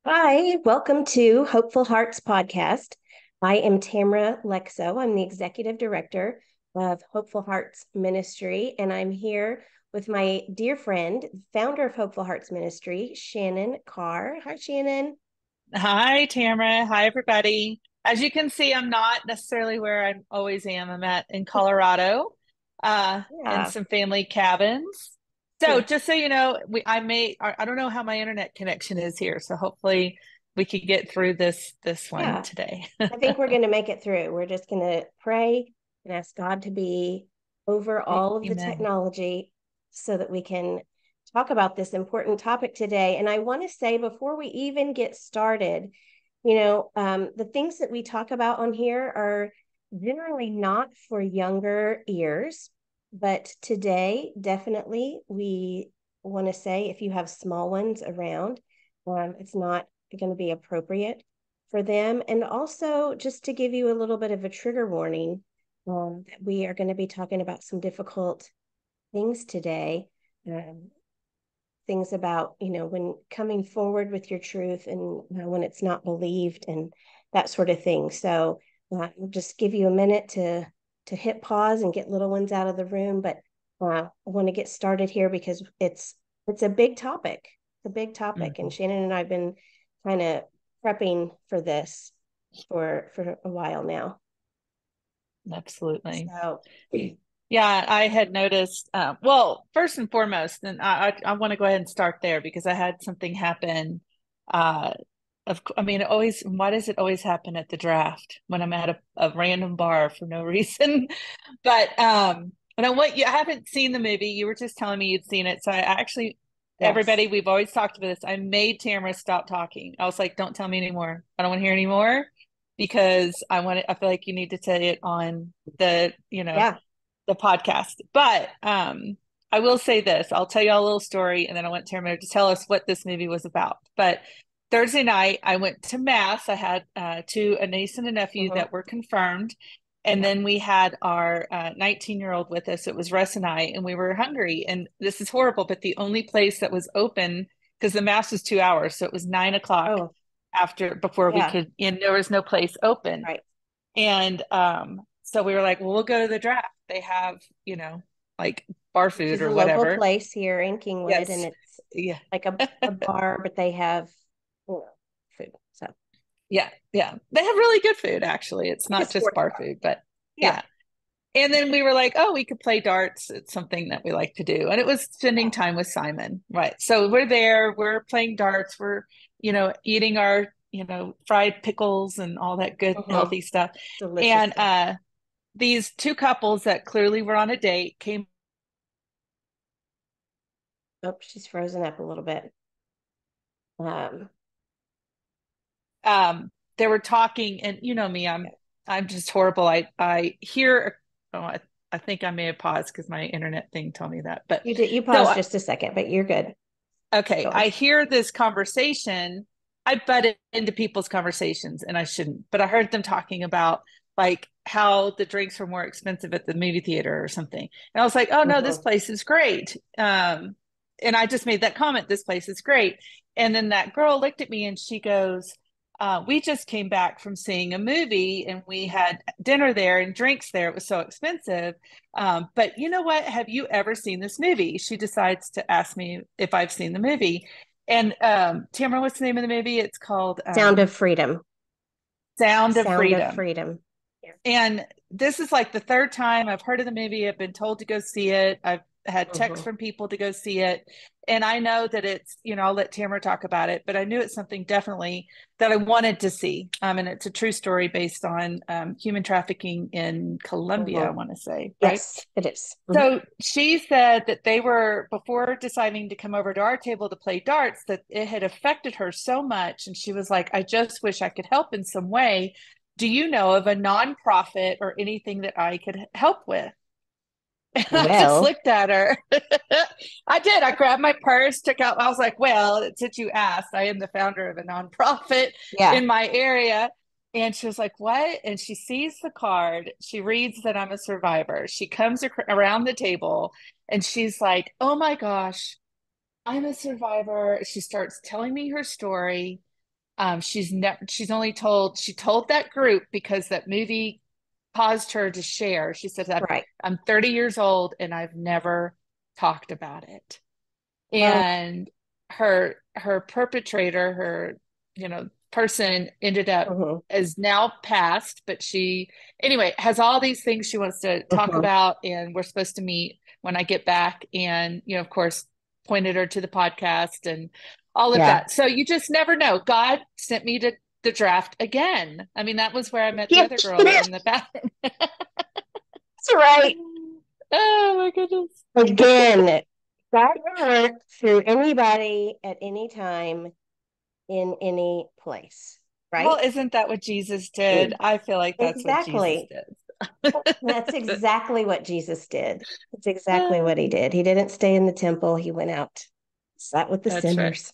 Hi, welcome to Hopeful Hearts podcast. I am Tamara Lexo. I'm the executive director of Hopeful Hearts Ministry, and I'm here with my dear friend, founder of Hopeful Hearts Ministry, Shannon Carr. Hi, Shannon. Hi, Tamara. Hi, everybody. As you can see, I'm not necessarily where I always am. I'm in Colorado, in Yeah. some family cabins. So just so you know, I don't know how my internet connection is here, so hopefully we could get through this one Yeah. today. I think we're going to make it through. We're just going to pray and ask God to be over all of the Amen. technology so that we can talk about this important topic today. And I want to say before we even get started, the things that we talk about on here are generally not for younger ears, but today, definitely, we want to say if you have small ones around, it's not going to be appropriate for them. And also, just to give you a little bit of a trigger warning, that we are going to be talking about some difficult things today. Um, Things about, when coming forward with your truth and when it's not believed and that sort of thing. So just give you a minute to hit pause and get little ones out of the room. But I want to get started here because it's a big topic. It's a big topic. And Mhm. Shannon and I have been kind of prepping for this for a while now. Absolutely. So Yeah, I had noticed. Well, first and foremost, and I want to go ahead and start there because I had something happen. Uh, I mean, why does it always happen at the draft when I'm at a random bar for no reason? But I haven't seen the movie. You were just telling me you'd seen it, so I actually, yes. everybody, we've always talked about this. I made Tamara stop talking. I was like, "Don't tell me anymore. I don't want to hear anymore." Because I feel like you need to say it on the, Yeah. the podcast. But I will say this. I'll tell you all a little story, and then I want Tamara to tell us what this movie was about. But Thursday night, I went to mass. I had a niece and a nephew Mm-hmm. that were confirmed. And Yeah. then we had our 19-year-old with us. It was Russ and I, and we were hungry. And this is horrible, but the only place that was open, because the mass was 2 hours, so it was 9 o'clock Oh, before we yeah. could, and there was no place open. Right. And so we were like, well, we'll go to the draft. They have, like bar Which food is a or local whatever. place here in Kingwood, and Yes. it's Yeah. like a bar, but they have food. So Yeah. Yeah. They have really good food, actually. It's like a not just sports bar bar. food, but Yeah. yeah. And then we were like, oh, we could play darts. It's something that we like to do. And it was spending Yeah. time with Simon. Right. So we're there, we're playing darts, we're, eating our, fried pickles and all that good, Mm-hmm. healthy stuff. Delicious And stuff. these two couples that clearly were on a date came. Oh, she's frozen up a little bit. Um, They were talking, and you know me, I'm just horrible. I hear. Oh, I think I may have paused because my internet thing told me that. But you so paused just a second, but you're good. okay, Go on. I hear this conversation. I butt into people's conversations, and I shouldn't. But I heard them talking about like how the drinks were more expensive at the movie theater or something, and I was like, oh no, this Mm-hmm. place is great. And I just made that comment. This place is great. And then that girl looked at me and she goes, we just came back from seeing a movie and we had dinner there and drinks there. It was so expensive. But you know what? Have you ever seen this movie? She decides to ask me if I've seen the movie. And Tamara, what's the name of the movie? It's called Sound of freedom. Sound of Sound of Freedom. freedom. Yeah. And this is like the third time I've heard of the movie. I've been told to go see it. I've had texts Mm-hmm. from people to go see it. And I know that it's, I'll let Tamara talk about it, but I knew it's something definitely that I wanted to see. And it's a true story based on human trafficking in Colombia, I Mm-hmm. want to say, right? Yes, it is. Mm-hmm. So she said that they were, before deciding to come over to our table to play darts, that it had affected her so much. And she was like, I just wish I could help in some way. Do you know of a nonprofit or anything that I could help with? And I just Well, looked at her. I did. I grabbed my purse, took out, I was like, well, since you asked, I am the founder of a nonprofit yeah. in my area. And she was like, what? And she sees the card. She reads that I'm a survivor. She comes around the table and she's like, oh my gosh, I'm a survivor. She starts telling me her story. She's only she told that group because that movie caused her to share. She said, Right. I'm 30 years old and I've never talked about it. Oh. And her perpetrator, her, person ended up Mhm. is now passed, but she anyway has all these things she wants to talk Mhm. about, and we're supposed to meet when I get back. And, of course, pointed her to the podcast and all of Yeah. that. So you just never know. God sent me to the draft again. I mean, that was where I met the Yeah, other girl in the bathroom. that's right. Oh my goodness. Again, God can work through anybody at any time in any place, Well, right? isn't that what Jesus did? I feel like that's what Jesus Exactly. did. That's exactly what Jesus did. That's exactly what he did. He didn't stay in the temple. He went out, sat with the That's right. sinners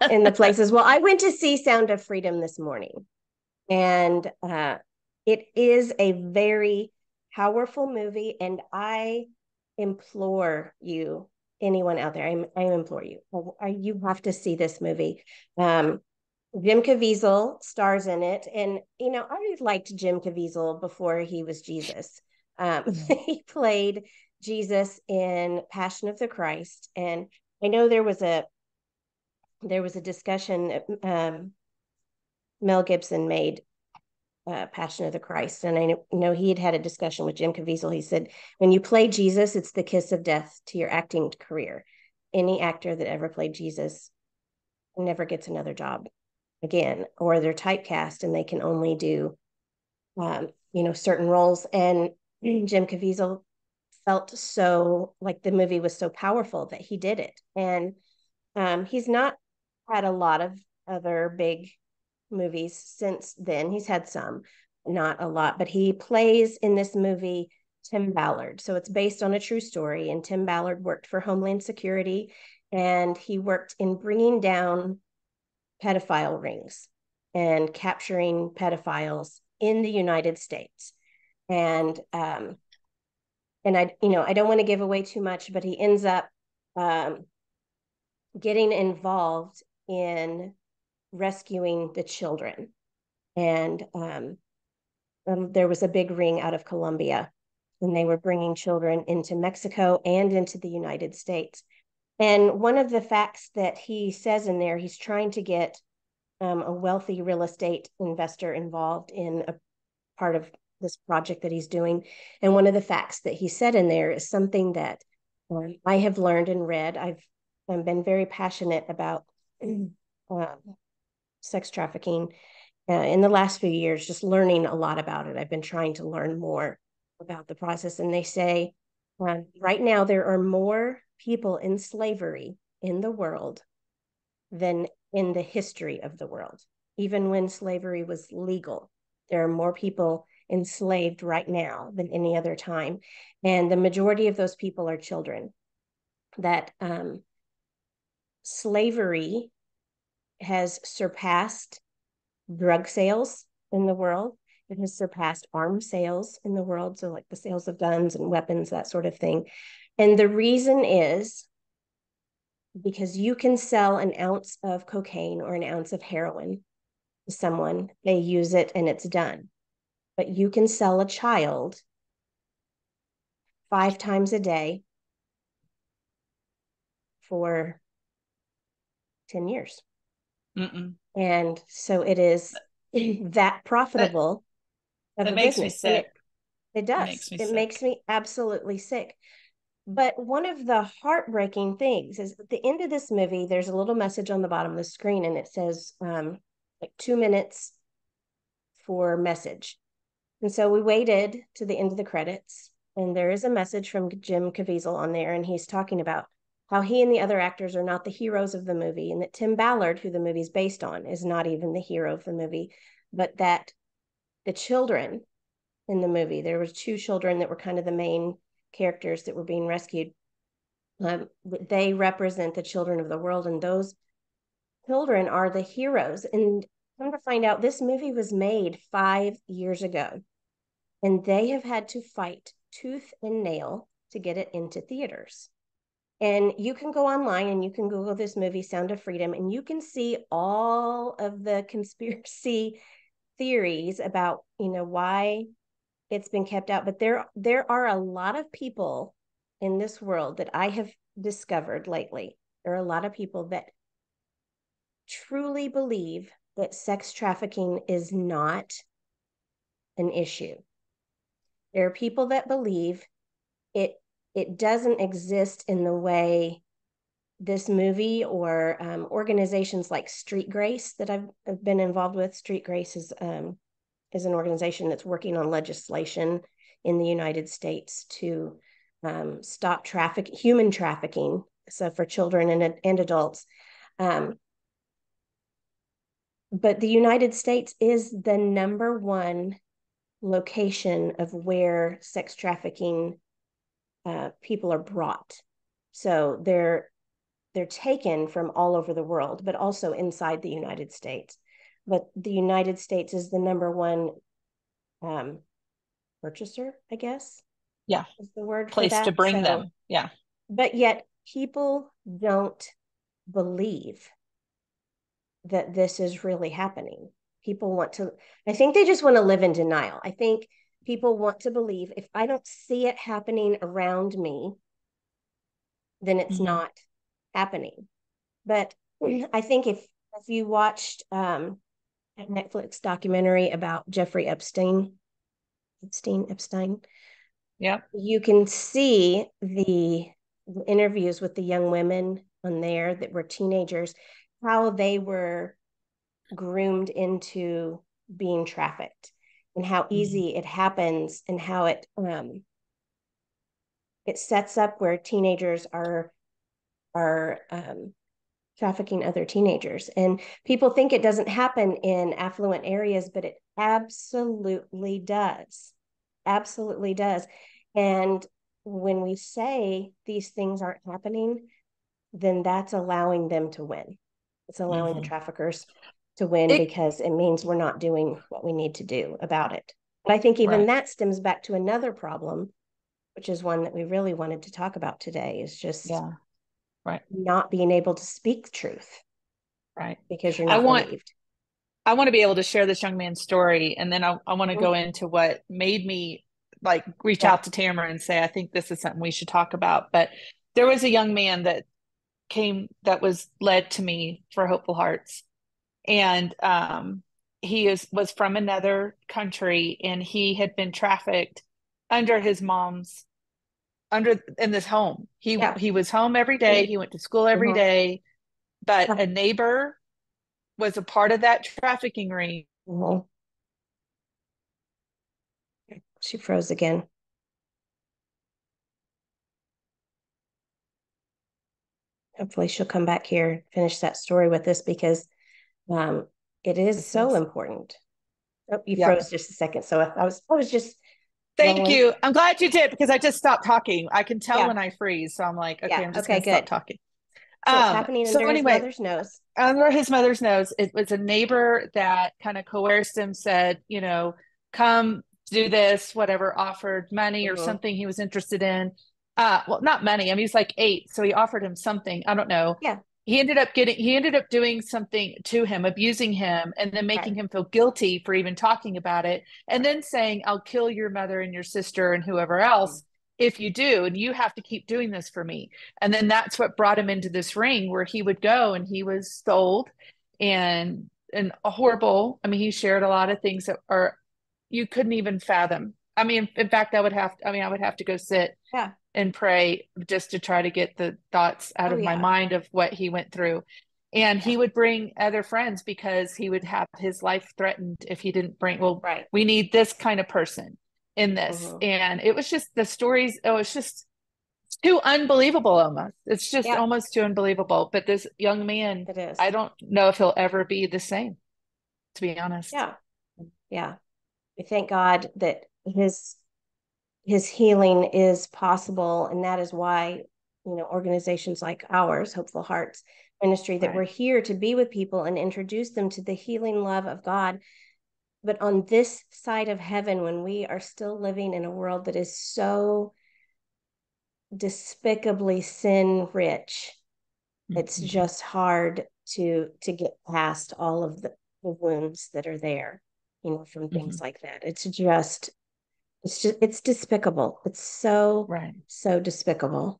in the places. Well, I went to see Sound of Freedom this morning, and it is a very powerful movie. And I implore you, anyone out there, I implore you, you have to see this movie. Jim Caviezel stars in it, and I liked Jim Caviezel before he was Jesus. He played Jesus in Passion of the Christ, and I know there was a discussion. Mel Gibson made Passion of the Christ. And I know he had had a discussion with Jim Caviezel. He said, when you play Jesus, it's the kiss of death to your acting career. Any actor that ever played Jesus never gets another job again, or they're typecast and they can only do, certain roles. And Jim Caviezel felt so like the movie was so powerful that he did it. And he's not had a lot of other big movies since then. He's had some, not a lot, but he plays in this movie Tim Ballard. So it's based on a true story. And Tim Ballard worked for Homeland Security, and he worked in bringing down pedophile rings and capturing pedophiles in the United States. And I don't want to give away too much, but he ends up um, getting involved in rescuing the children. And there was a big ring out of Colombia, and they were bringing children into Mexico and into the United States. And one of the facts that he says in there, he's trying to get a wealthy real estate investor involved in a part of this project that he's doing. And one of the facts that he said in there is something that I have learned and read. I've been very passionate about uh, sex trafficking in the last few years, just learning a lot about it. I've been trying to learn more about the process. And they say right now there are more people in slavery in the world than in the history of the world. Even when slavery was legal, there are more people enslaved right now than any other time. And the majority of those people are children. That slavery has surpassed drug sales in the world. It has surpassed arms sales in the world. So, like the sales of guns and weapons, that sort of thing. And the reason is because you can sell an ounce of cocaine or an ounce of heroin to someone, they use it and it's done. But you can sell a child 5 times a day for 10 years. Mm-mm. And so it is that That profitable of that a makes me business. And sick. it It does. makes me It makes sick. me absolutely sick. But one of the heartbreaking things is at the end of this movie, there's a little message on the bottom of the screen, and it says like 2 minutes for message. And so we waited to the end of the credits, and there is a message from Jim Caviezel on there, and he's talking about how he and the other actors are not the heroes of the movie, and that Tim Ballard, who the movie's based on, is not even the hero of the movie, but that the children in the movie, there was 2 children that were kind of the main characters that were being rescued. They represent the children of the world, and those children are the heroes. And come to find out, this movie was made 5 years ago, and they have had to fight tooth and nail to get it into theaters. And you can go online and you can Google this movie, Sound of Freedom, and you can see all of the conspiracy theories about, why it's been kept out. But there are a lot of people in this world that I have discovered lately. There are a lot of people that truly believe that sex trafficking is not an issue. There are people that believe it doesn't exist in the way this movie or organizations like Street Grace that I've been involved with. Street Grace is an organization that's working on legislation in the United States to stop human trafficking, so for children and adults. But the United States is the number one location of where sex trafficking people are brought. So they're taken from all over the world, but also inside the United States. But the United States is the number one purchaser, I guess. Yeah. Is the word for Place to that. bring them. Yeah. But yet people don't believe that this is really happening. I think they just want to live in denial. I think people want to believe if I don't see it happening around me, then it's not happening. But I think if you watched a Netflix documentary about Jeffrey Epstein, Yeah. you can see the interviews with the young women on there that were teenagers, how they were groomed into being trafficked and how easy it happens and how it sets up where teenagers are trafficking other teenagers. And people think it doesn't happen in affluent areas, but it absolutely does. Absolutely does. And when we say these things aren't happening, then that's allowing them to win. It's allowing the traffickers to win because it means we're not doing what we need to do about it. But I think even that stems back to another problem, which is one that we really wanted to talk about today, is just not being able to speak truth. Right. Because you're not believed. I want to be able to share this young man's story. And then I want to go into what made me like reach out to Tamara and say, I think this is something we should talk about. But there was a young man that was led to me for Hopeful Hearts. And he was from another country, and he had been trafficked under his mom's in this home. He was home every day. He went to school every day, but a neighbor was a part of that trafficking ring. She froze again. Hopefully she'll come back here and finish that story with us because it is so important. Oh, you froze just a second. So I was just Thank you. I'm glad you did because I just stopped talking. I can tell when I freeze. So I'm like, okay, I'm just going to stop talking. So it's happening under his mother's nose. Under his mother's nose. It was a neighbor that kind of coerced him, said, come do this, whatever, offered money or something he was interested in. Well, not money. I mean, he's like 8. So he offered him something. I don't know. Yeah. He ended up doing something to him, abusing him, and then making him feel guilty for even talking about it. And then saying, I'll kill your mother and your sister and whoever else if you do, and you have to keep doing this for me. And then that's what brought him into this ring where he would go, and he was sold and a horrible. I mean, he shared a lot of things that are you couldn't even fathom. I mean, in fact, I would have to go sit and pray just to try to get the thoughts out of my mind of what he went through. And he would bring other friends because he would have his life threatened if he didn't bring, we need this kind of person in this. And it was just the stories, it was just too unbelievable almost. It's just almost too unbelievable. But this young man, I don't know if he'll ever be the same, to be honest. Yeah. We thank God that his healing is possible, and that is why organizations like ours, Hopeful Hearts Ministry, that we're here to be with people and introduce them to the healing love of God. But on this side of heaven, when we are still living in a world that is so despicably sin rich. It's Mm-hmm. just hard to get past all of the wounds that are there, from Mm-hmm. things like that. It's despicable. It's so, Right. so despicable.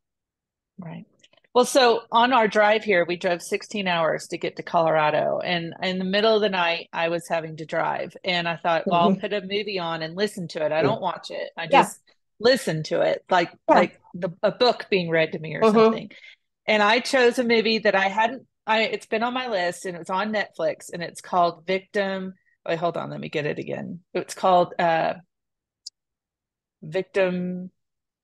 Right. Well, so on our drive here, we drove 16 hours to get to Colorado. And in the middle of the night, I was having to drive. And I thought, well, I'll Mhm. put a movie on and listen to it. I don't watch it. I Yeah. just listen to it, like Yeah. a book being read to me or Hmm. something. And I chose a movie that I hadn't it's been on my list and it's on Netflix and it's called Victim. Wait, hold on, let me get it again. It's called Victim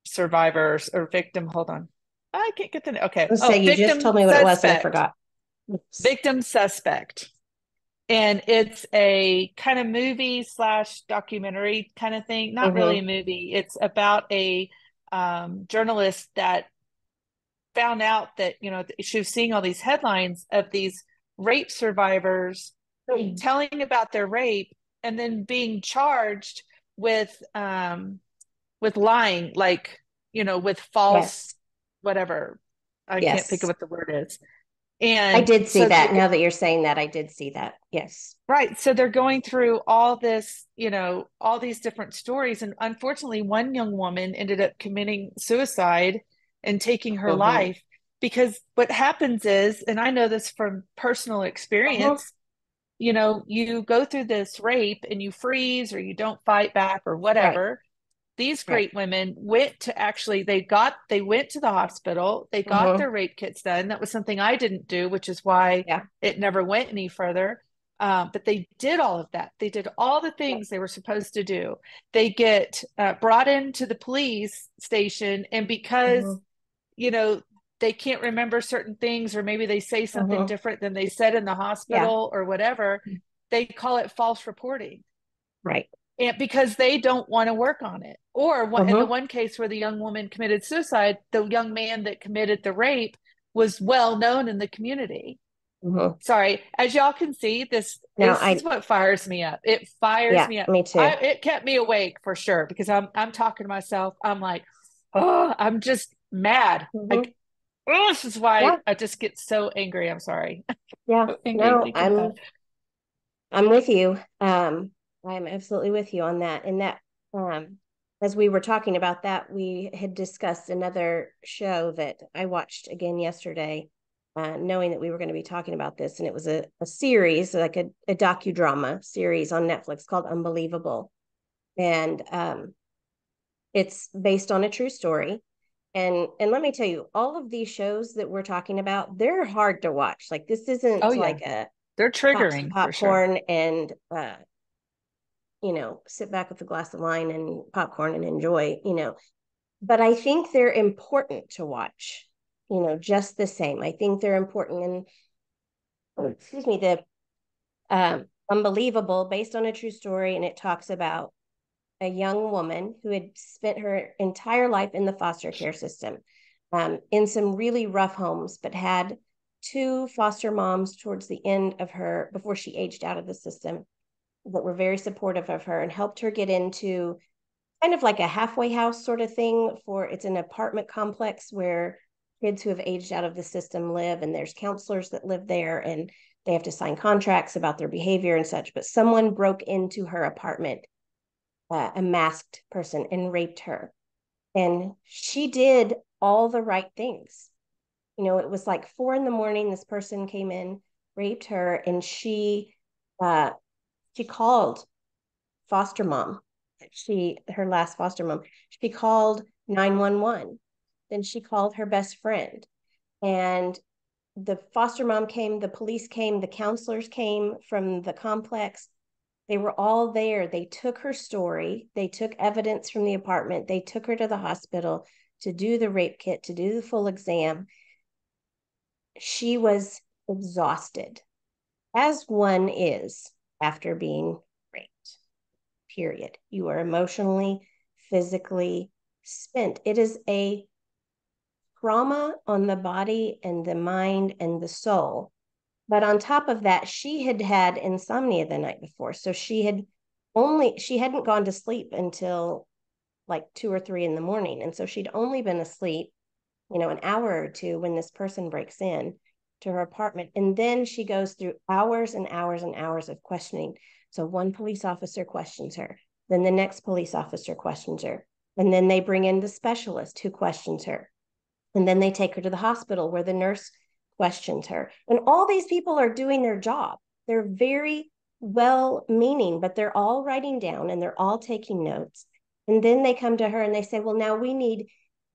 Survivors or Victim, hold on. I can't get the okay. Let's Oh, say you just Victim told me what it was and I Suspect. forgot. Oops. Victim Suspect. And it's a kind of movie slash documentary kind of thing. Not really a Hmm. movie. It's about a journalist that found out that, she was seeing all these headlines of these rape survivors telling about their rape and then being charged with lying, like, with false Yes. whatever. I can't think of Yes. what the word is. I And did see so that. Now that you're saying that, I did see that. Yes. right. So they're going through all this, all these different stories. And unfortunately, one young woman ended up committing suicide and taking her Hmm. life because what happens is, and I know this from personal Hmm. experience, you go through this rape and you freeze or you don't fight back or Right. whatever. These Right. great women went to actually they went to the hospital, they got Hmm. their rape kits done. That was something I didn't do, which is why Yeah. it never went any further. But they did all of that. They did all the Yeah. things they were supposed to do. They get brought into the police station, and because Hmm. you know they can't remember certain things, or maybe they say something Hmm. different than they said in the Yeah. hospital or whatever, they call it false reporting, Right. and because they don't want to work on it. Or in the Hmm. one case where the young woman committed suicide, the young man that committed the rape was well known in the community. Hmm. Sorry, as y'all can see, No, this is what fires me up. It fires yeah, me up. me too. It kept me awake for sure because I'm talking to myself. I'm like, oh, I'm just mad. Hmm. Oh, this is why Yeah. I just get so angry. I'm sorry. Yeah. So angry No, thinking about it. I'm with you. I'm absolutely with you on that. And that, um, as we were talking about that, we had discussed another show that I watched again yesterday, knowing that we were going to be talking about this. And it was a series, like a docudrama series on Netflix called Unbelievable. And it's based on a true story. And let me tell you, all of these shows that we're talking about, they're hard to watch. Like this Oh isn't yeah, like a they're pop some triggering for sure. popcorn and sit back with a glass of wine and popcorn and enjoy. But I think they're important to watch, just the same. I think they're important. And excuse me, the Unbelievable, based on a true story, and it talks about a young woman who had spent her entire life in the foster care system, in some really rough homes, but had two foster moms towards the end of her, before she aged out of the system, that were very supportive of her and helped her get into kind of like a halfway house sort of thing. It's an apartment complex where kids who have aged out of the system live, and there's counselors that live there, and they have to sign contracts about their behavior and such. But someone broke into her apartment, a masked person, and raped her. And she did all the right things. It was like 4 a.m. This person came in, raped her, and uh, she called foster mom. Her last foster mom. She called 911. Then she called her best friend, and the foster mom came. The police came. The counselors came from the complex. They were all there. They took her story. They took evidence from the apartment. They took her to the hospital to do the rape kit, to do the full exam. She was exhausted, as one is after being raped, period. You are emotionally, physically spent. It is a trauma on the body and the mind and the soul. But on top of that, she had had insomnia the night before. So she hadn't gone to sleep until like 2 or 3 in the morning. And so she'd only been asleep an hour or two when this person breaks in to her apartment. And then she goes through hours and hours and hours of questioning. So one police officer questions her, then the next police officer questions her, and then they bring in the specialist who questions her. And then they take her to the hospital where the nurse questions her. And all these people are doing their job. They're very well meaning, but they're all writing down and they're all taking notes. And then they come to her and they say, well, now we need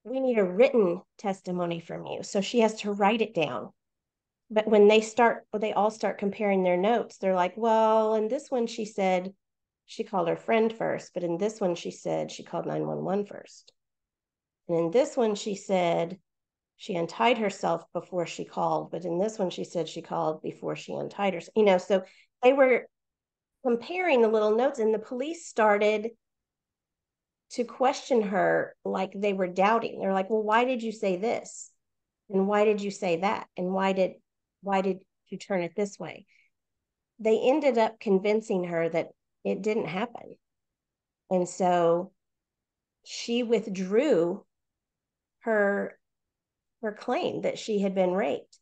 a written testimony from you. So she has to write it down. But when they all start comparing their notes, they're like, well, in this one, she said she called her friend first, but in this one, she said she called 911 first. And in this one, she said she untied herself before she called, but in this one, she said she called before she untied herself. So they were comparing the little notes, and the police started to question her like they were doubting. They're like, well, why did you say this? And why did you say that? And why did you turn it this way? They ended up convincing her that it didn't happen. And so she withdrew her claim that she had been raped.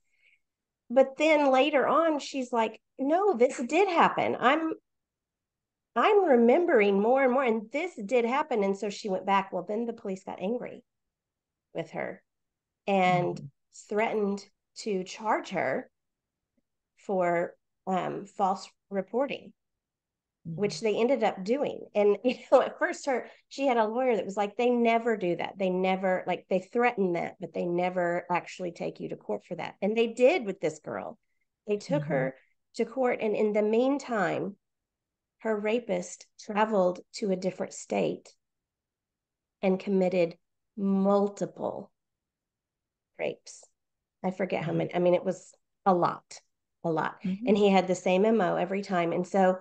But then later on, she's like, no, this did happen. I'm remembering more and more, and this did happen. And so she went back. Well, then the police got angry with her and threatened to charge her for false reporting, which they ended up doing. And at first she had a lawyer that was like, they never do that. They never, like, they threaten that, but they never actually take you to court for that. And they did with this girl. They took her to court, and in the meantime, her rapist traveled to a different state and committed multiple rapes. I forget how many. I mean, it was a lot. And he had the same MO every time. And so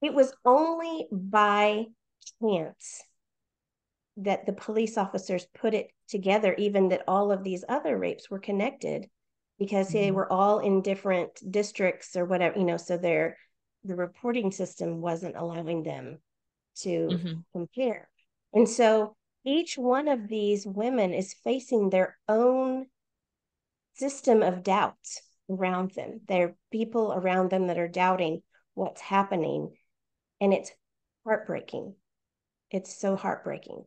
it was only by chance that the police officers put it together, even that all of these other rapes were connected, because they were all in different districts or whatever, so the reporting system wasn't allowing them to compare. And so each one of these women is facing their own system of doubts around them. There are people around them that are doubting what's happening. And it's heartbreaking. It's so heartbreaking.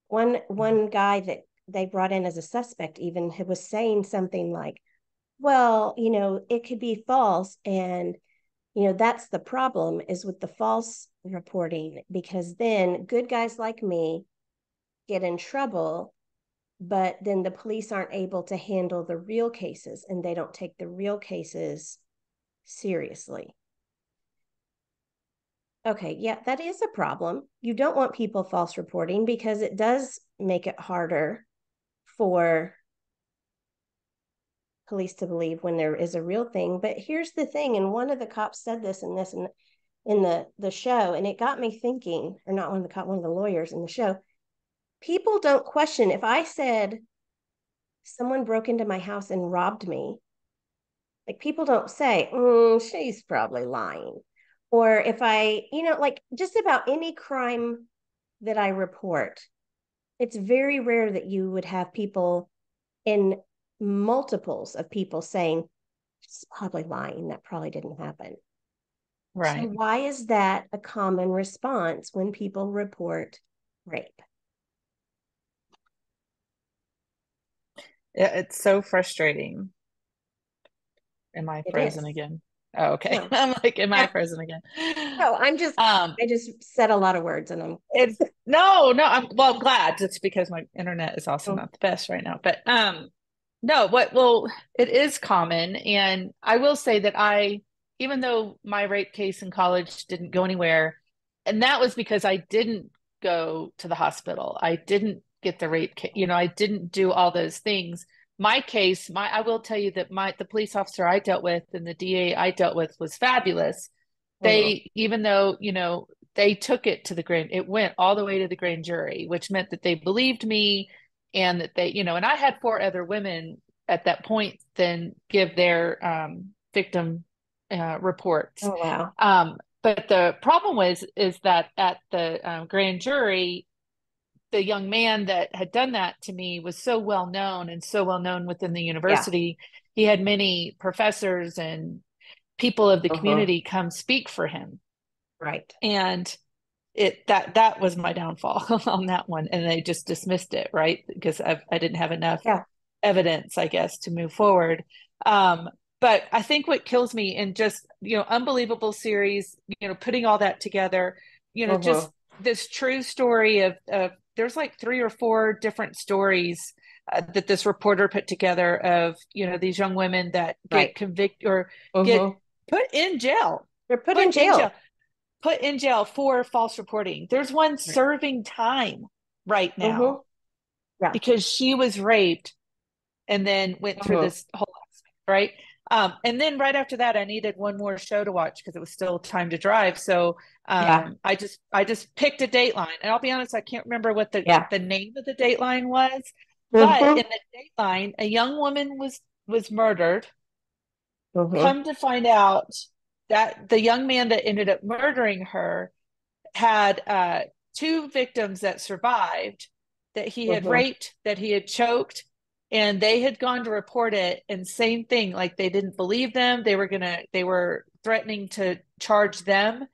One guy that they brought in as a suspect even was saying something like, well, it could be false. And, that's the problem is with the false reporting, because then good guys like me get in trouble, but then the police aren't able to handle the real cases, and they don't take the real cases seriously. Okay, yeah, that is a problem. You don't want people false reporting because it does make it harder for police to believe when there is a real thing. But here's the thing, and one of the cops said this in the show, and it got me thinking, or not one of the cops, one of the lawyers in the show. People don't question. If I said someone broke into my house and robbed me, like, people don't say, she's probably lying. Or if I, like, just about any crime that I report, it's very rare that you would have people in multiples of people saying, she's probably lying. That probably didn't happen. Right. So why is that a common response when people report rape? It's so frustrating. Am I It frozen is. again? Oh, okay. No. I'm like, am I Yeah. frozen again? No, Um, I just said a lot of words and I'm it's no, I'm glad. It's because my internet is also not the best right now. But no, it is common. And I will say that even though my rape case in college didn't go anywhere, and that was because I didn't go to the hospital. I didn't get the rape case, I didn't do all those things. My case, I will tell you that the police officer I dealt with and the DA I dealt with was fabulous. Even though, they took it to it went all the way to the grand jury, which meant that they believed me, and that and I had four other women at that point then give their victim reports. Oh, wow. But the problem is that at the grand jury, the young man that had done that to me was so well known and so well known within the Yeah. university. He had many professors and people of the Uh-huh. community come speak for him. Right. And that was my downfall on that one. And they just dismissed it, right? Because I didn't have enough Yeah. evidence, I guess, to move forward. Um, but I think what kills me in just, unbelievable series, putting all that together, Uh-huh. just this true story of there's like 3 or 4 different stories that this reporter put together of, these young women that get Right. convicted or get Uh-huh. put in jail, They're put in put in jail, jail. put in jail for false reporting. There's one Right. serving time right now Uh-huh. Yeah. because she was raped and then went through Uh-huh. this whole aspect, right? And then right after that, I needed one more show to watch because it was still time to drive. So Yeah. I just picked a Dateline, and I'll be honest, I can't remember what the Yeah. the name of the Dateline was, but Uh-huh. in the Dateline, a young woman was murdered. Uh-huh. Come to find out that the young man that ended up murdering her had 2 victims that survived, that he had Uh-huh. raped, that he had choked, and they had gone to report it. And same thing, like they didn't believe them. They were threatening to charge them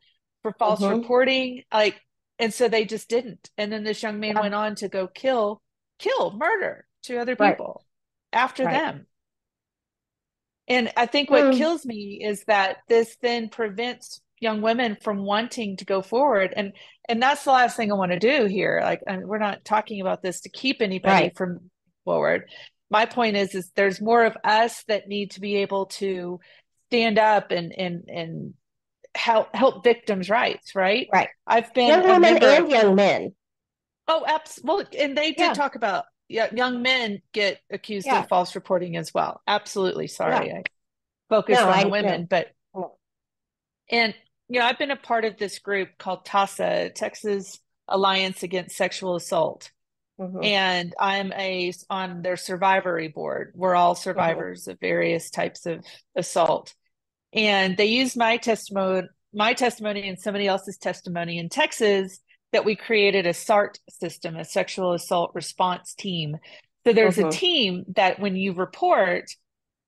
for false Uh-huh. reporting. Like, and so they just didn't. And then this young man Yeah. went on to go murder 2 other Right. people after Right. them. And I think what Mm. kills me is that this then prevents young women from wanting to go forward. And that's the last thing I want to do here. Like, and we're not talking about this to keep anybody Right. from forward. My point is there's more of us that need to be able to stand up and help victims' rights, right? Right. I've been Young a women member of and young men. absolutely, and they did Yeah. talk about, yeah, young men get accused of Yeah. false reporting as well. Absolutely. Yeah. Sorry, I focused No, on the I no. women, but No. and I've been a part of this group called TASA, Texas Alliance Against Sexual Assault, Uh-huh. and I'm a on their survivory board. We're all Uh-huh. survivors of various types of assault, and they used my testimony and somebody else's testimony in Texas that we created a SART system, a sexual assault response team. So there's a Uh-huh. team that when you report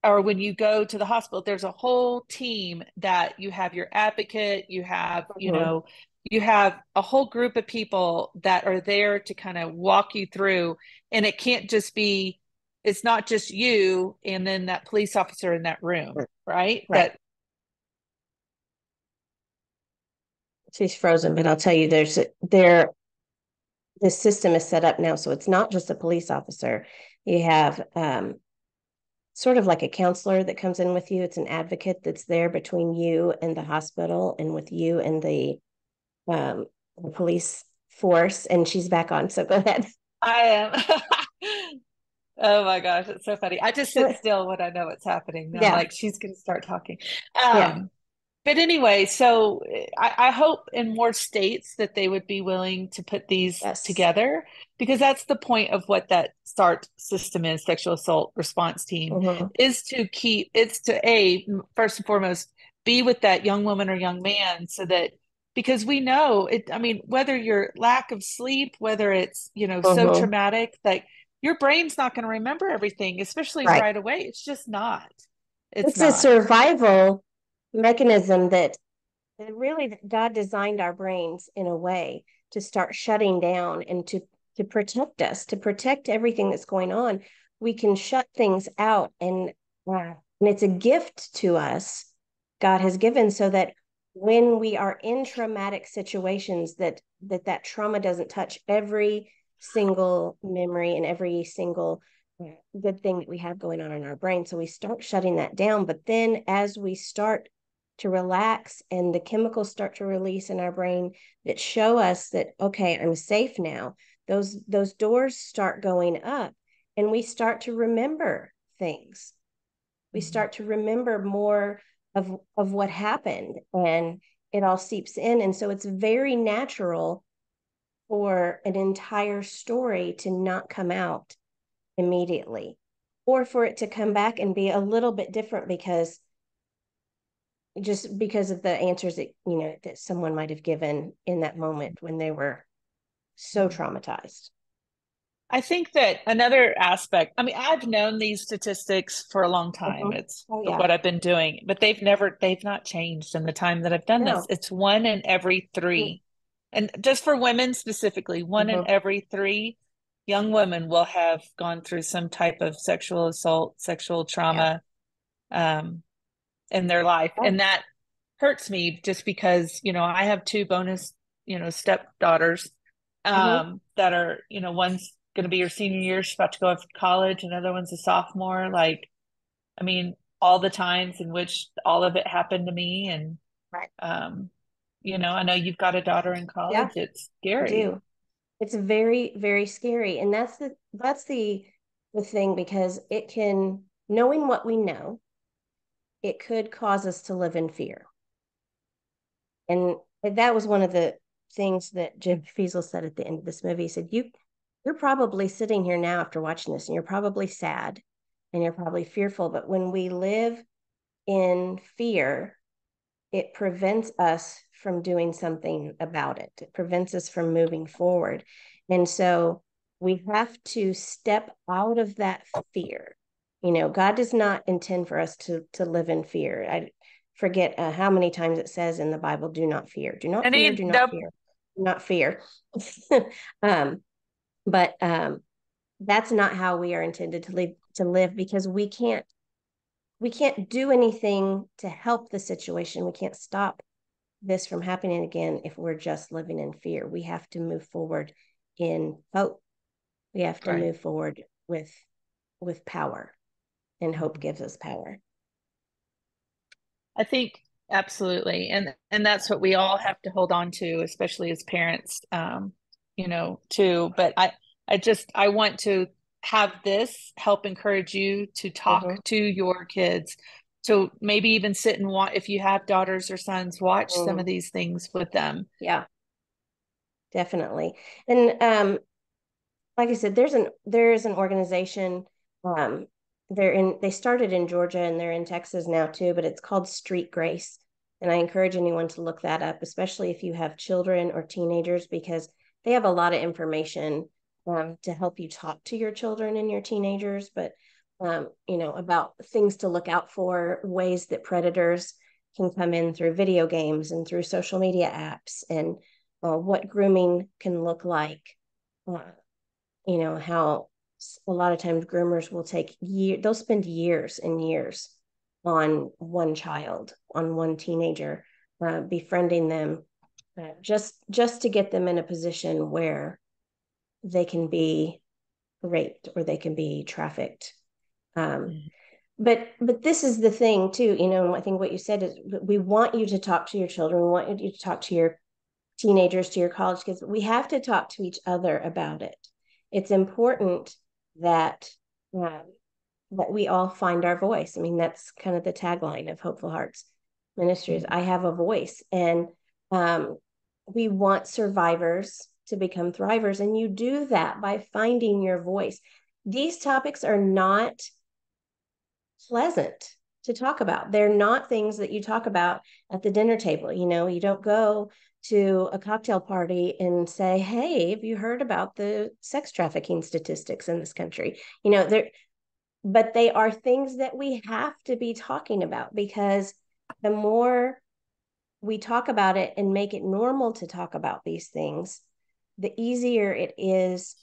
or when you go to the hospital, there's a whole team that you have your advocate, Uh-huh. you have a whole group of people that are there to kind of walk you through. And it can't just be, it's not just you and then that police officer in that room, right? Right. She's frozen, but I'll tell you, the system is set up now, so it's not just a police officer. You have sort of like a counselor that comes in with you. It's an advocate that's there between you and the hospital and with you and the police force. And she's back on. So go ahead. I am. Oh my gosh, it's so funny. I just sit still when I know what's happening. I'm Yeah. like, she's going to start talking. Yeah. Um, but anyway, so I hope in more states that they would be willing to put these Yes. together because that's the point of what that SART system is, sexual assault response team, Uh-huh. it's to first and foremost, be with that young woman or young man so that because we know it, I mean, whether your lack of sleep, whether it's, so Uh-huh. traumatic, like your brain's not going to remember everything, especially Right. right away. It's just not. It's It's a not. survival mechanism that really God designed our brains in a way to start shutting down and to protect us, to protect everything that's going on. We can shut things out, and it's a gift to us God has given so that when we are in traumatic situations, that trauma doesn't touch every single memory and every single good thing that we have going on in our brain. So we start shutting that down. But then as we start to relax and the chemicals start to release in our brain that show us that, okay, I'm safe now, those doors start going up and we start to remember things. We start to remember more of what happened and it all seeps in. And so it's very natural for an entire story to not come out immediately or for it to come back and be a little bit different because of the answers that that someone might have given in that moment when they were so traumatized. I think that another aspect, I mean, I've known these statistics for a long time. Mhm. It's Oh yeah. what I've been doing, but they've not changed in the time that I've done this. No. It's one in every three. And just for women specifically, one in Mhm. every three young women will have gone through some type of sexual assault, sexual Yeah. trauma, um, in their life. Oh. And that hurts me just because, I have two bonus, stepdaughters, Mhm. that are, one's going to be her senior year. She's about to go off to college. Another one's a sophomore. Like, I mean, all the times in which all of it happened to me. And, Right. um, I know you've got a daughter in Yeah, college. It's I scary. do. It's very, very scary. And that's the thing, because it can, knowing what we know, it could cause us to live in fear. And that was one of the things that Jim Caviezel said at the end of this movie. He said, you're probably sitting here now after watching this, and you're probably sad and you're probably fearful. But when we live in fear, it prevents us from doing something about it. It prevents us from moving forward. And so we have to step out of that fear. God does not intend for us to live in fear. I forget how many times it says in the Bible, do not fear, do not And fear, do not fear, do not fear. um, but that's not how we are intended to live, because we can't do anything to help the situation. We can't stop this from happening again if we're just living in fear. We have to move forward in hope. We have to right. move forward with power, and hope gives us power. I think absolutely. And that's what we all have to hold on to, especially as parents, too. But I want to have this help encourage you to talk Mm-hmm. to your kids. So maybe even sit and watch, if you have daughters or sons, watch some of Mm-hmm. these things with them. Yeah, definitely. And like I said, there is an organization. Um, they started in Georgia and they're in Texas now too, but it's called Street Grace. And I encourage anyone to look that up, especially if you have children or teenagers, because they have a lot of information to help you talk to your children and your teenagers, but about things to look out for, ways that predators can come in through video games and through social media apps, and what grooming can look like. Uh, how a lot of times groomers will they'll spend years and years on one child, on one teenager, befriending them, just to get them in a position where they can be raped or they can be trafficked. um, Mhm. but this is the thing too, and I think what you said is, we want you to talk to your children, we want you to talk to your teenagers, to your college kids. We have to talk to each other about it. It's important that um, that we all find our voice. I mean, that's kind of the tagline of Hopeful Hearts Ministries. Mhm. I have a voice, and um, we want survivors to become thrivers, and you do that by finding your voice. These topics are not pleasant to talk about. They're not things that you talk about at the dinner table. You don't go to a cocktail party and say, "Hey, have you heard about the sex trafficking statistics in this country?" But they are things that we have to be talking about, because the more we talk about it and make it normal to talk about these things, the easier it is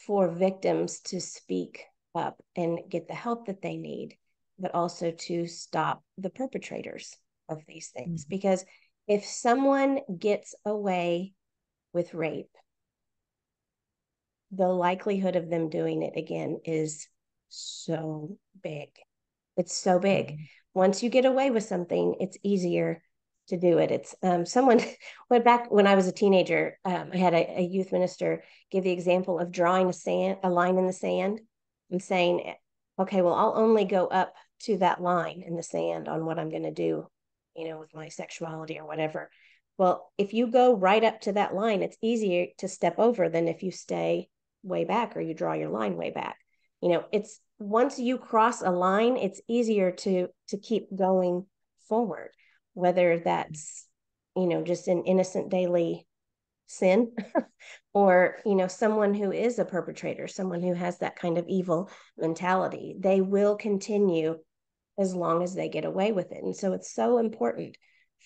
for victims to speak up and get the help that they need, but also to stop the perpetrators of these things. Mhm. Because if someone gets away with rape, the likelihood of them doing it again is so big. It's so big. Mhm. Once you get away with something, it's easier to do it. It's someone went back when I was a teenager. I had a youth minister give the example of drawing a line in the sand, and saying, "Okay, well, I'll only go up to that line in the sand on what I'm going to do, with my sexuality or whatever." Well, if you go right up to that line, it's easier to step over than if you stay way back or you draw your line way back. It's once you cross a line, it's easier to keep going forward, whether that's just an innocent daily sin or, someone who is a perpetrator, someone who has that kind of evil mentality, they will continue as long as they get away with it. And so it's so important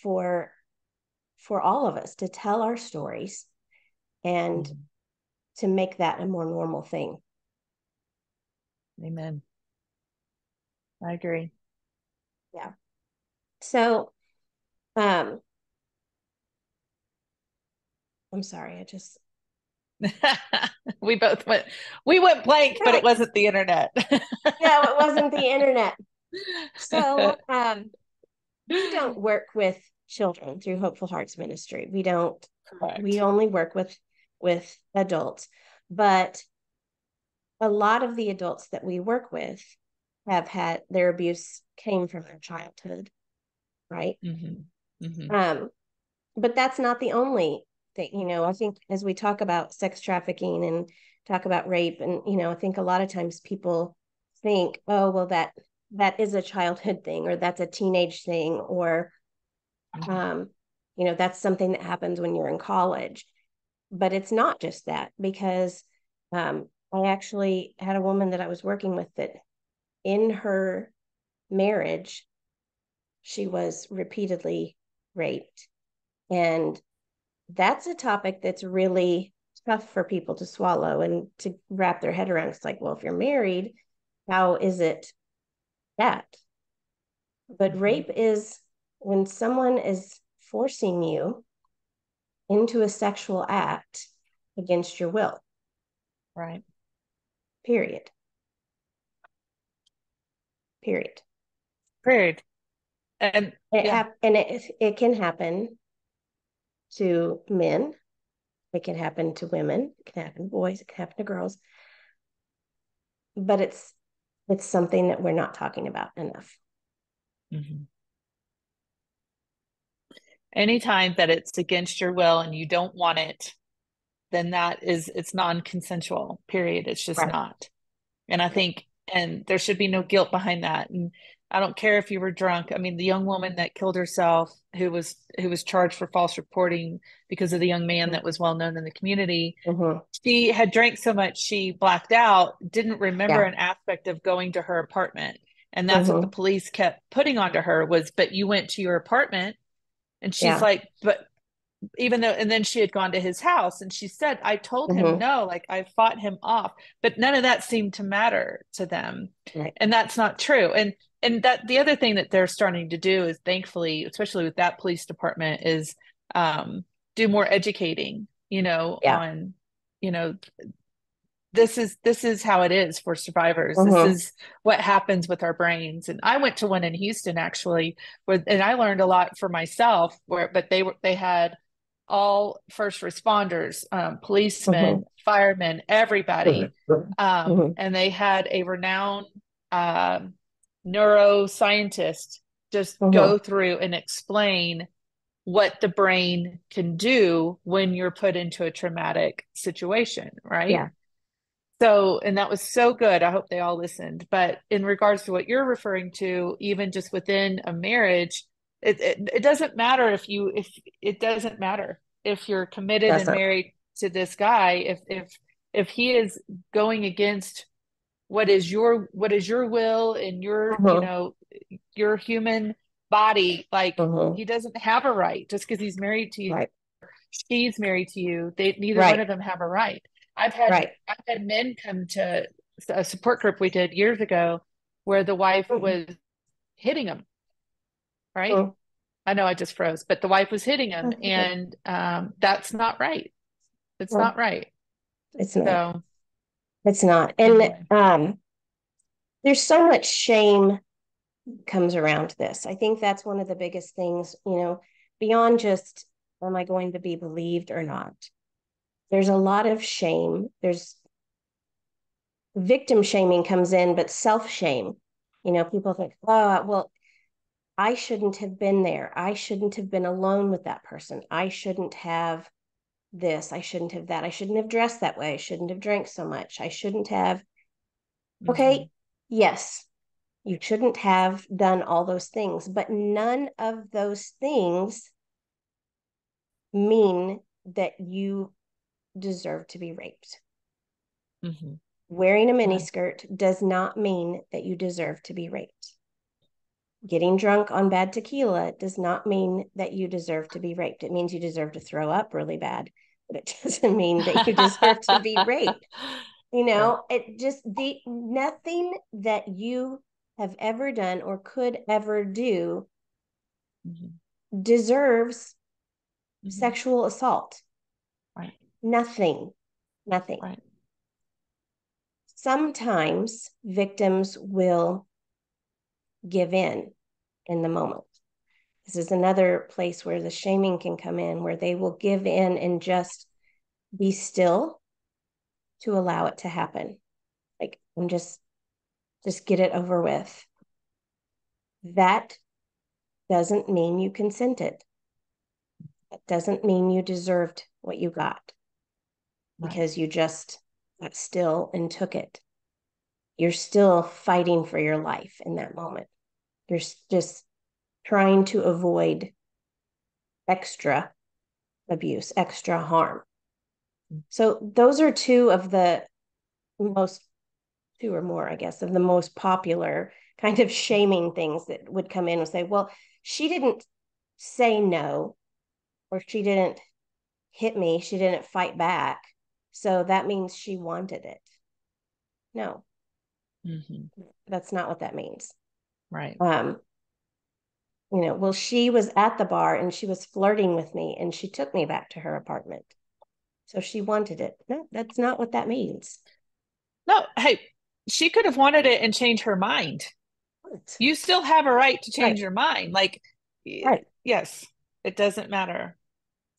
for all of us to tell our stories and to make that a more normal thing. Amen. I agree. Yeah. So, I'm sorry, I just we went blank, but it wasn't the internet. no, it wasn't the internet. So, we don't work with children through Hopeful Hearts Ministry. We don't. Correct. We only work with adults, but a lot of the adults that we work with have had their abuse came from their childhood, right? But that's not the only thing. I think as we talk about sex trafficking and talk about rape, and I think a lot of times people think, oh, well, that is a childhood thing, or that's a teenage thing, or that's something that happens when you're in college. But it's not just that, because I actually had a woman that I was working with that in her marriage, she was repeatedly raped. And that's a topic that's really tough for people to swallow and to wrap their head around. It's like, well, if you're married, how is it that? But rape is when someone is forcing you into a sexual act against your will. Right. Period. Period. Period. And it can happen to men. It can happen to women. It can happen to boys. It can happen to girls. But it's something that we're not talking about enough. Anytime that it's against your will and you don't want it, then it's non-consensual, period. It's just not. And I think, and there should be no guilt behind that. And I don't care if you were drunk. I mean, the young woman that killed herself, who was charged for false reporting because of the young man that was well known in the community, she had drank so much she blacked out, didn't remember an aspect of going to her apartment. And that's what the police kept putting onto her was, but you went to your apartment. And she's like, but even though, and then she had gone to his house and she said, I told him no, like I fought him off, but none of that seemed to matter to them. Right. And that's not true. And that the other thing that they're starting to do is, thankfully, especially with that police department, is do more educating, on, this is how it is for survivors. This is what happens with our brains. And I went to one in Houston actually, and I learned a lot for myself. But they had all first responders, policemen, firemen, everybody, and they had a renowned neuroscientist just go through and explain what the brain can do when you're put into a traumatic situation, right? Yeah. So, and that was so good. I hope they all listened. But in regards to what you're referring to, even just within a marriage, it doesn't matter if it doesn't matter if you're committed and married to this guy, if he is going against what is your will and your human body, like he doesn't have a right just because he's married to you. Right. She's married to you. Neither one of them have a right. I've had men come to a support group we did years ago where the wife was hitting him. Right. I know I just froze, but the wife was hitting him, and that's not right. It's not right. It's not. So, it's not. And there's so much shame comes around this. I think that's one of the biggest things, beyond just, am I going to be believed or not? There's a lot of shame. There's victim shaming comes in, but self-shame. People think, oh, well, I shouldn't have been there. I shouldn't have been alone with that person. I shouldn't have this. I shouldn't have that. I shouldn't have dressed that way. I shouldn't have drank so much. I shouldn't have. Okay, yes, you shouldn't have done all those things, but none of those things mean that you deserve to be raped. Mm-hmm. Wearing a Right. miniskirt does not mean that you deserve to be raped. Getting drunk on bad tequila does not mean that you deserve to be raped. It means you deserve to throw up really bad, but it doesn't mean that you deserve to be raped. Right. It just nothing that you have ever done or could ever do Mm-hmm. deserves Mm-hmm. sexual assault. Right. Nothing, nothing. Right. Sometimes victims will give in the moment. This is another place where the shaming can come in, where they will give in and just be still to allow it to happen. Like, and just get it over with. That doesn't mean you consented. That doesn't mean you deserved what you got Right. because you just got still and took it. You're still fighting for your life in that moment. You're just trying to avoid extra abuse, extra harm. So those are two of the most, two or more, I guess, of the most popular kind of shaming things that would come in and say, well, she didn't say no, or she didn't hit me, she didn't fight back. So that means she wanted it. No, Mm-hmm. that's not what that means. Right. Um, well, she was at the bar and she was flirting with me and she took me back to her apartment. So she wanted it. No, that's not what that means. No, hey, she could have wanted it and changed her mind. Right. You still have a right to change Right. your mind. Like, Right. yes, it doesn't matter.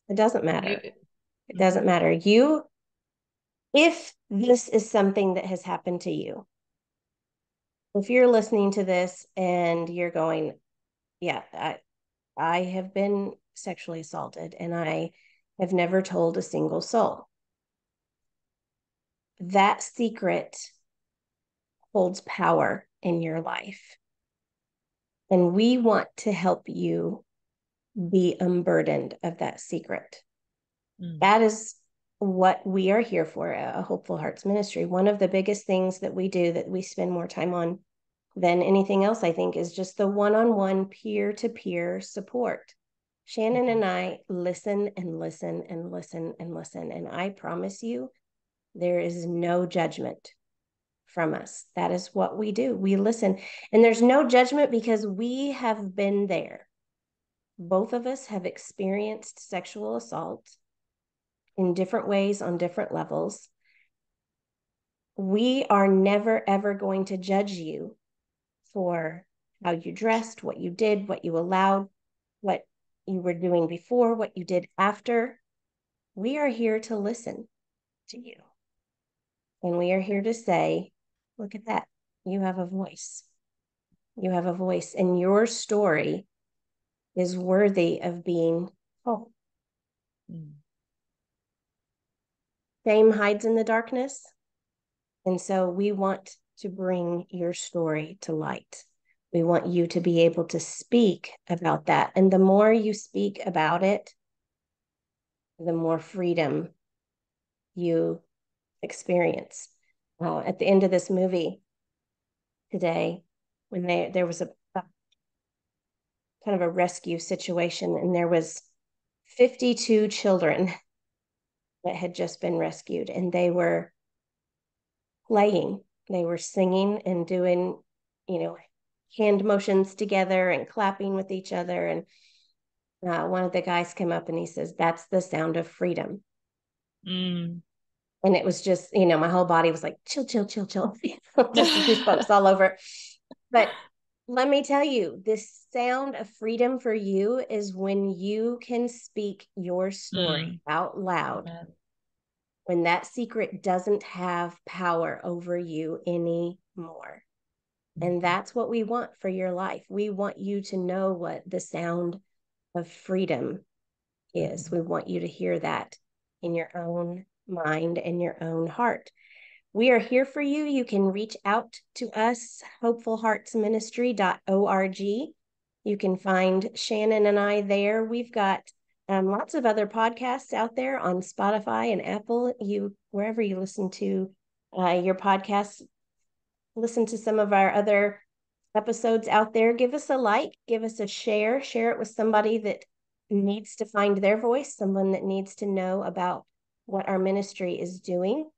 It doesn't You, matter. It mm-hmm. doesn't matter. If this is something that has happened to you, if you're listening to this and you're going, yeah, I have been sexually assaulted and I have never told a single soul. That secret holds power in your life. And we want to help you be unburdened of that secret. Mm. That is what we are here for at a Hopeful Hearts Ministry. One of the biggest things that we do that we spend more time on than anything else, I think, is just the one-on-one peer-to-peer support. Shannon Mm-hmm. and I listen and listen and listen and listen. And I promise you, there is no judgment from us. That is what we do. We listen. And there's no judgment because we have been there. Both of us have experienced sexual assault in different ways on different levels. We are never, ever going to judge you for how you dressed, what you did, what you allowed, what you were doing before, what you did after. We are here to listen to you. And we are here to say, look at that. You have a voice. You have a voice, and your story is worthy of being told. Mm. Shame hides in the darkness. And so we want to bring your story to light. We want you to be able to speak about that. And the more you speak about it, the more freedom you experience. At the end of this movie today, when there was a kind of a rescue situation, and there was 52 children that had just been rescued, and they were playing, they were singing and doing, you know, hand motions together and clapping with each other. And one of the guys came up and he says, "That's the sound of freedom." Mm. And it was just, my whole body was like, chill, chill, chill, chill. Just goosebumps all over. But let me tell you, this sound of freedom for you is when you can speak your story Mm. out loud, Amen. when that secret doesn't have power over you anymore. And Mm-hmm. that's what we want for your life. We want you to know what the sound of freedom is. Mm-hmm. We want you to hear that in your own mind and your own heart. We are here for you. You can reach out to us, hopefulheartsministry.org. You can find Shannon and I there. We've got lots of other podcasts out there on Spotify and Apple. Wherever you listen to your podcasts, listen to some of our other episodes out there. Give us a like, give us a share it with somebody that needs to find their voice, someone that needs to know about what our ministry is doing.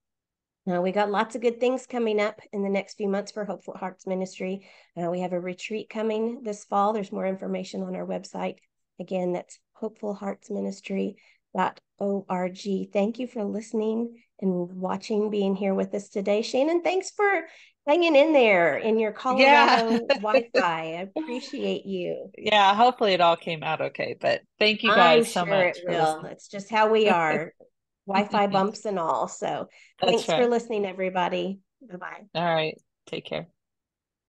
We got lots of good things coming up in the next few months for Hopeful Hearts Ministry. We have a retreat coming this fall. There's more information on our website. Again, that's hopefulheartsministry.org. Thank you for listening and watching, being here with us today. Shannon, thanks for hanging in there in your Yeah. Colorado Wi-Fi. I appreciate you. Yeah, hopefully it all came out okay. But thank you I'm guys so sure it much for will. listening. It's just how we are, Wi-Fi bumps and all. So That's thanks for right. listening, everybody. Bye-bye. All right. Take care.